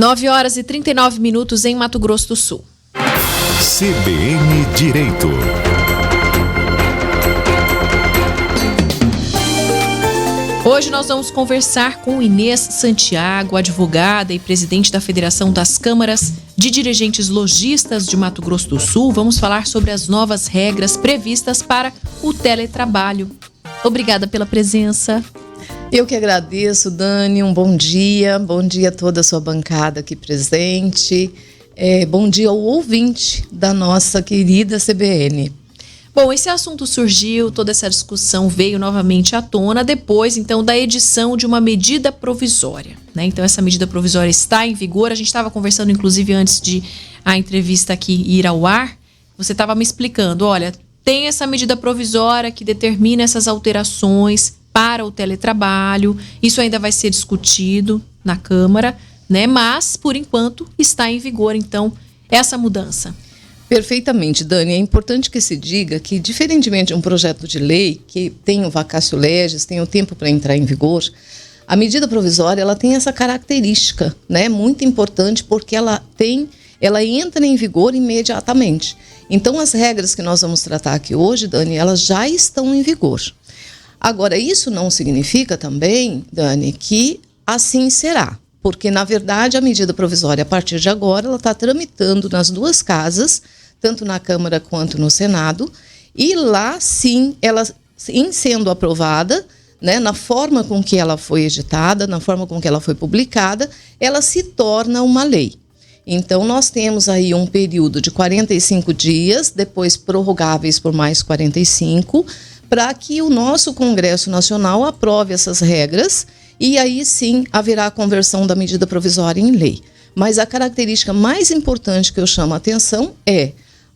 9h39 em Mato Grosso do Sul. CBN Direito. Hoje nós vamos conversar com Inês Santiago, advogada e presidente da Federação das Câmaras de Dirigentes Lojistas de Mato Grosso do Sul. Vamos falar sobre as novas regras previstas para o teletrabalho. Obrigada pela presença. Eu que agradeço, Dani. Um bom dia a toda a sua bancada aqui presente. Bom dia ao ouvinte da nossa querida CBN. Bom, esse assunto surgiu, toda essa discussão veio novamente à tona depois, então, da edição de uma medida provisória, né? Então, essa medida provisória está em vigor. A gente estava conversando, inclusive, antes de a entrevista aqui ir ao ar. Você estava me explicando, olha, tem essa medida provisória que determina essas alterações para o teletrabalho. Isso ainda vai ser discutido na Câmara, né? Mas, por enquanto, está em vigor, então, essa mudança. Perfeitamente, Dani. É importante que se diga que, diferentemente de um projeto de lei que tem o vacatio legis, tem o tempo para entrar em vigor, a medida provisória ela tem essa característica, né? Muito importante, porque ela entra em vigor imediatamente. Então, as regras que nós vamos tratar aqui hoje, Dani, elas já estão em vigor. Agora, isso não significa também, Dani, que assim será. Porque, na verdade, a medida provisória, a partir de agora, ela está tramitando nas duas casas, tanto na Câmara quanto no Senado, e lá, sim, ela, em sendo aprovada, né, na forma com que ela foi editada, na forma com que ela foi publicada, ela se torna uma lei. Então, nós temos aí um período de 45 dias, depois prorrogáveis por mais 45, para que o nosso Congresso Nacional aprove essas regras e aí sim haverá a conversão da medida provisória em lei. Mas a característica mais importante que eu chamo a atenção é,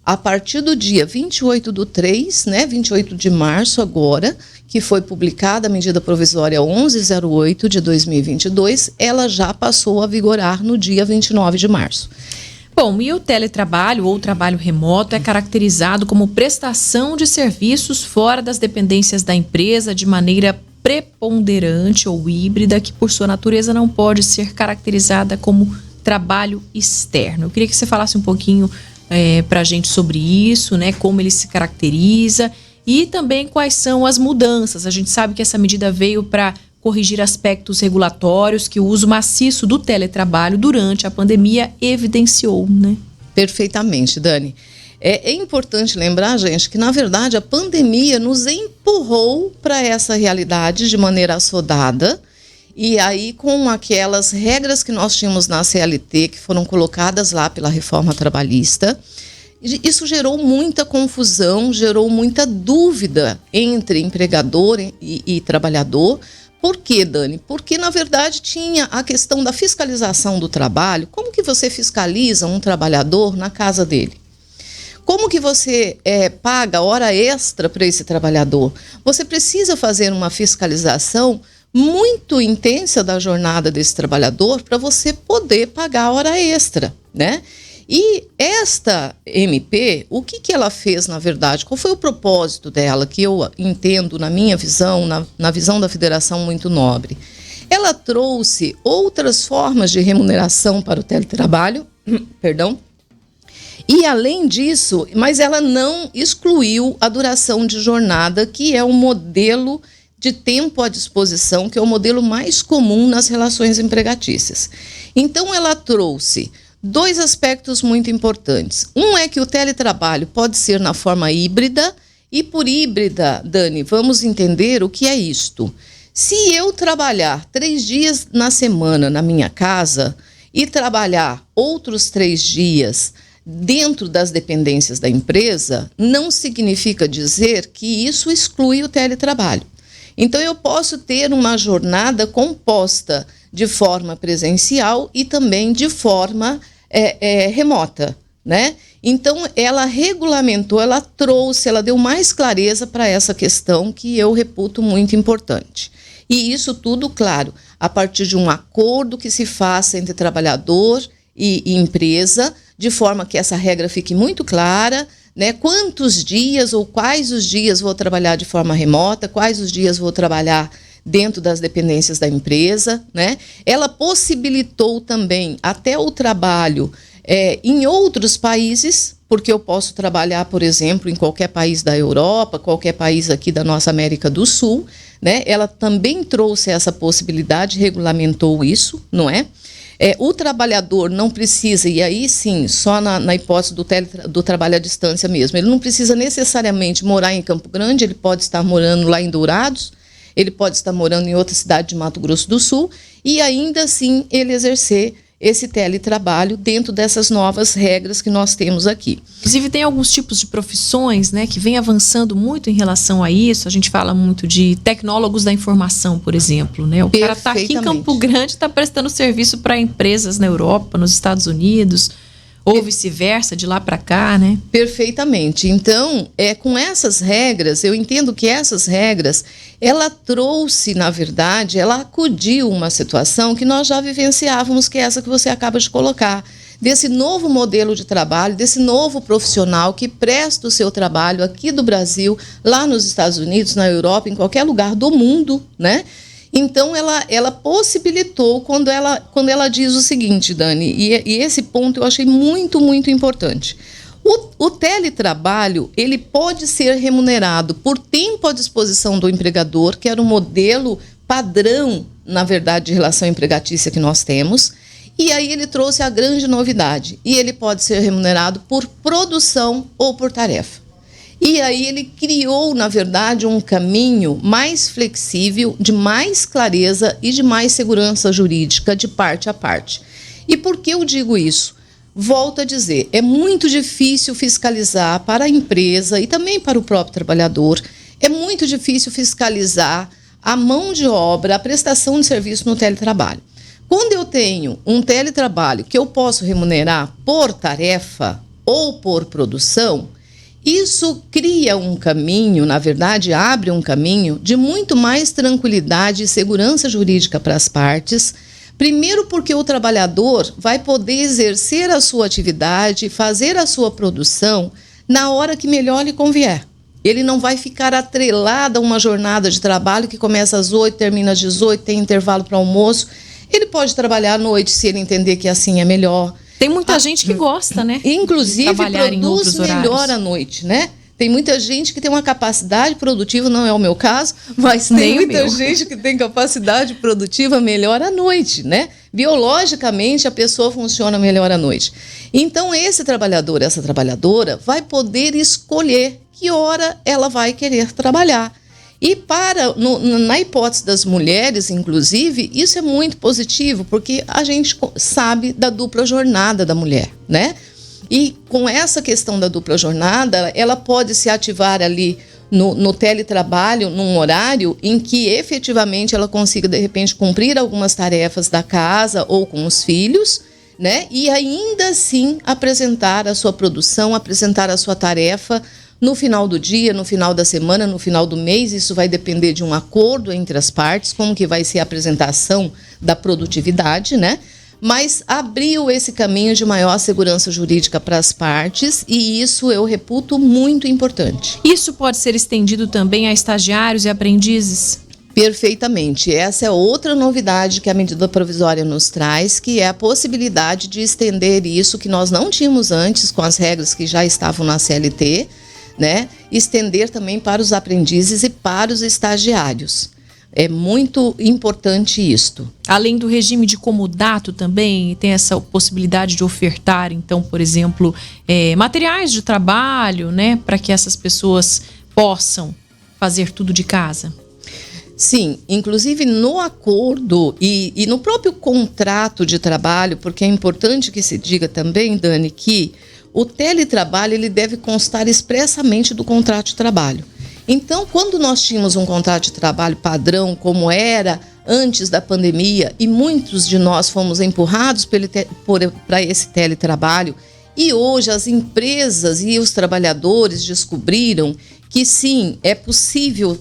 a partir do dia 28/3, né, 28 de março agora, que foi publicada a medida provisória 1108 de 2022, ela já passou a vigorar no dia 29 de março. Bom, e o teletrabalho ou trabalho remoto é caracterizado como prestação de serviços fora das dependências da empresa de maneira preponderante ou híbrida, que por sua natureza não pode ser caracterizada como trabalho externo. Eu queria que você falasse um pouquinho para a gente sobre isso, né? Como ele se caracteriza e também quais são as mudanças. A gente sabe que essa medida veio para corrigir aspectos regulatórios que o uso maciço do teletrabalho durante a pandemia evidenciou, né? Perfeitamente, Dani. É importante lembrar, gente, que na verdade a pandemia nos empurrou para essa realidade de maneira assodada, e aí com aquelas regras que nós tínhamos na CLT, que foram colocadas lá pela reforma trabalhista, isso gerou muita confusão, gerou muita dúvida entre empregador e trabalhador. Por quê, Dani? Porque, na verdade, tinha a questão da fiscalização do trabalho. Como que você fiscaliza um trabalhador na casa dele? Como que você paga hora extra para esse trabalhador? Você precisa fazer uma fiscalização muito intensa da jornada desse trabalhador para você poder pagar a hora extra, né? E esta MP, o que ela fez, na verdade? Qual foi o propósito dela, que eu entendo, na minha visão, na visão da Federação, muito nobre? Ela trouxe outras formas de remuneração para o teletrabalho, perdão, e além disso, mas ela não excluiu a duração de jornada, que é um modelo de tempo à disposição, que é o modelo mais comum nas relações empregatícias. Então, ela trouxe dois aspectos muito importantes. Um é que o teletrabalho pode ser na forma híbrida, e por híbrida, Dani, vamos entender o que é isto. Se eu trabalhar 3 dias na semana na minha casa e trabalhar outros 3 dias dentro das dependências da empresa, não significa dizer que isso exclui o teletrabalho. Então, eu posso ter uma jornada composta de forma presencial e também de forma remota, né? Então, ela regulamentou, ela trouxe, ela deu mais clareza para essa questão que eu reputo muito importante. E isso tudo, claro, a partir de um acordo que se faça entre trabalhador e empresa, de forma que essa regra fique muito clara, né? Quantos dias ou quais os dias vou trabalhar de forma remota, quais os dias vou trabalhar dentro das dependências da empresa, né? Ela possibilitou também até o trabalho em outros países, porque eu posso trabalhar, por exemplo, em qualquer país da Europa, qualquer país aqui da nossa América do Sul, né? Ela também trouxe essa possibilidade, regulamentou isso, não é? O trabalhador não precisa, e aí sim, só na hipótese do trabalho à distância mesmo, ele não precisa necessariamente morar em Campo Grande, ele pode estar morando lá em Dourados, ele pode estar morando em outra cidade de Mato Grosso do Sul, e ainda assim ele exercer esse teletrabalho dentro dessas novas regras que nós temos aqui. Inclusive tem alguns tipos de profissões, né, que vem avançando muito em relação a isso. A gente fala muito de tecnólogos da informação, por exemplo, né? O cara está aqui em Campo Grande, está prestando serviço para empresas na Europa, nos Estados Unidos, ou vice-versa, de lá para cá, né? Perfeitamente. Então, com essas regras, eu entendo que essas regras, ela trouxe, na verdade, ela acudiu uma situação que nós já vivenciávamos, que é essa que você acaba de colocar, desse novo modelo de trabalho, desse novo profissional que presta o seu trabalho aqui do Brasil, lá nos Estados Unidos, na Europa, em qualquer lugar do mundo, né? Então, ela possibilitou quando ela diz o seguinte, Dani, e esse ponto eu achei muito, muito importante. O teletrabalho, ele pode ser remunerado por tempo à disposição do empregador, que era um modelo padrão, na verdade, de relação empregatícia que nós temos, e aí ele trouxe a grande novidade, e ele pode ser remunerado por produção ou por tarefa. E aí ele criou, na verdade, um caminho mais flexível, de mais clareza e de mais segurança jurídica de parte a parte. E por que eu digo isso? Volto a dizer, é muito difícil fiscalizar para a empresa e também para o próprio trabalhador, é muito difícil fiscalizar a mão de obra, a prestação de serviço no teletrabalho. Quando eu tenho um teletrabalho que eu posso remunerar por tarefa ou por produção, isso cria um caminho, na verdade, abre um caminho de muito mais tranquilidade e segurança jurídica para as partes. Primeiro porque o trabalhador vai poder exercer a sua atividade, fazer a sua produção na hora que melhor lhe convier. Ele não vai ficar atrelado a uma jornada de trabalho que começa às 8, termina às 18, tem intervalo para almoço. Ele pode trabalhar à noite se ele entender que assim é melhor. Tem muita gente que gosta, né? Inclusive, produz melhor à noite, né? Tem muita gente que tem uma capacidade produtiva, não é o meu caso, mas tem muita gente que tem capacidade produtiva melhor à noite, né? Biologicamente, a pessoa funciona melhor à noite. Então, esse trabalhador, essa trabalhadora, vai poder escolher que hora ela vai querer trabalhar. E na hipótese das mulheres, inclusive, isso é muito positivo, porque a gente sabe da dupla jornada da mulher, né? E com essa questão da dupla jornada, ela pode se ativar ali no teletrabalho, num horário em que efetivamente ela consiga, de repente, cumprir algumas tarefas da casa ou com os filhos, né? E ainda assim apresentar a sua produção, apresentar a sua tarefa no final do dia, no final da semana, no final do mês. Isso vai depender de um acordo entre as partes, como que vai ser a apresentação da produtividade, né? Mas abriu esse caminho de maior segurança jurídica para as partes, e isso eu reputo muito importante. Isso pode ser estendido também a estagiários e aprendizes? Perfeitamente. Essa é outra novidade que a medida provisória nos traz, que é a possibilidade de estender isso que nós não tínhamos antes com as regras que já estavam na CLT, né? Estender também para os aprendizes e para os estagiários. É muito importante isto. Além do regime de comodato também, tem essa possibilidade de ofertar, então, por exemplo, materiais de trabalho, né? Para que essas pessoas possam fazer tudo de casa. Sim, inclusive no acordo e no próprio contrato de trabalho, porque é importante que se diga também, Dani, que o teletrabalho ele deve constar expressamente do contrato de trabalho. Então, quando nós tínhamos um contrato de trabalho padrão, como era antes da pandemia, e muitos de nós fomos empurrados para esse teletrabalho, e hoje as empresas e os trabalhadores descobriram que sim, é possível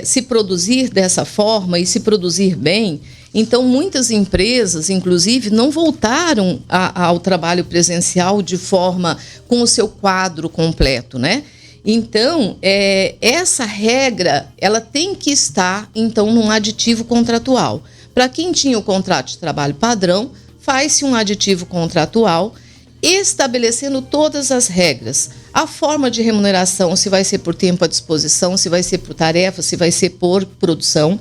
se produzir dessa forma e se produzir bem. Então, muitas empresas, inclusive, não voltaram ao trabalho presencial de forma com o seu quadro completo, né? Então, essa regra, ela tem que estar, então, num aditivo contratual. Para quem tinha o contrato de trabalho padrão, faz-se um aditivo contratual estabelecendo todas as regras. A forma de remuneração, se vai ser por tempo à disposição, se vai ser por tarefa, se vai ser por produção.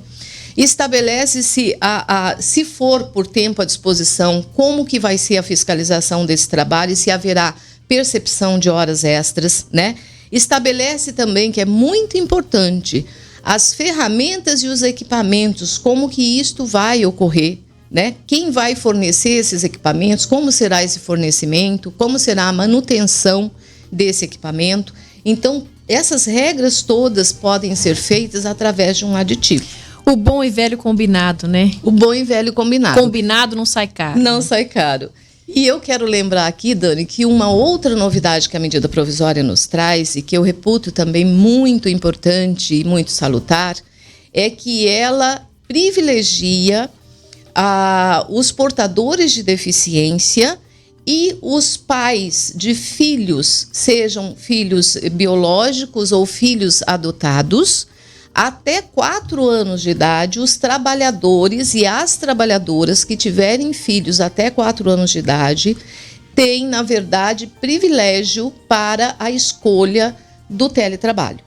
Estabelece-se, se for por tempo à disposição, como que vai ser a fiscalização desse trabalho e se haverá percepção de horas extras, né? Estabelece também, que é muito importante, as ferramentas e os equipamentos, como que isto vai ocorrer, né? Quem vai fornecer esses equipamentos, como será esse fornecimento, como será a manutenção desse equipamento. Então, essas regras todas podem ser feitas através de um aditivo. O bom e velho combinado, né? O bom e velho combinado. Combinado não sai caro. Não sai caro. E eu quero lembrar aqui, Dani, que uma outra novidade que a medida provisória nos traz, e que eu reputo também muito importante e muito salutar, é que ela privilegia os portadores de deficiência e os pais de filhos, sejam filhos biológicos ou filhos adotados, até 4 anos de idade. Os trabalhadores e as trabalhadoras que tiverem filhos até 4 anos de idade têm, na verdade, privilégio para a escolha do teletrabalho.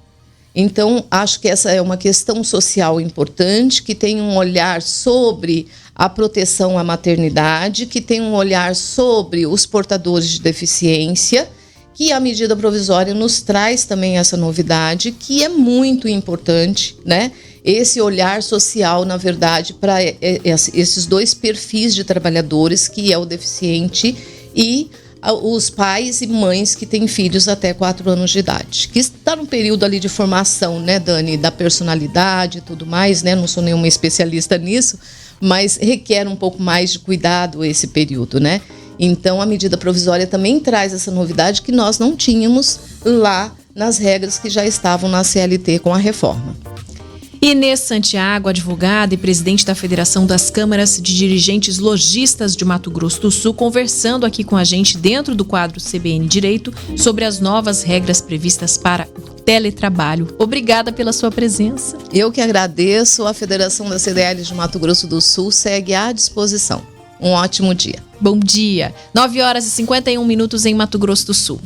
Então, acho que essa é uma questão social importante, que tem um olhar sobre a proteção à maternidade, que tem um olhar sobre os portadores de deficiência, que a medida provisória nos traz também essa novidade, que é muito importante, né? Esse olhar social, na verdade, para esses dois perfis de trabalhadores, que é o deficiente e os pais e mães que têm filhos até 4 anos de idade, que está no período ali de formação, né, Dani, da personalidade e tudo mais, né? Não sou nenhuma especialista nisso, mas requer um pouco mais de cuidado esse período, né? Então, a medida provisória também traz essa novidade que nós não tínhamos lá nas regras que já estavam na CLT com a reforma. Inês Santiago, advogada e presidente da Federação das Câmaras de Dirigentes Lojistas de Mato Grosso do Sul, conversando aqui com a gente dentro do quadro CBN Direito sobre as novas regras previstas para o teletrabalho. Obrigada pela sua presença. Eu que agradeço. A Federação da CDL de Mato Grosso do Sul segue à disposição. Um ótimo dia. Bom dia. 9 horas e 51 minutos em Mato Grosso do Sul.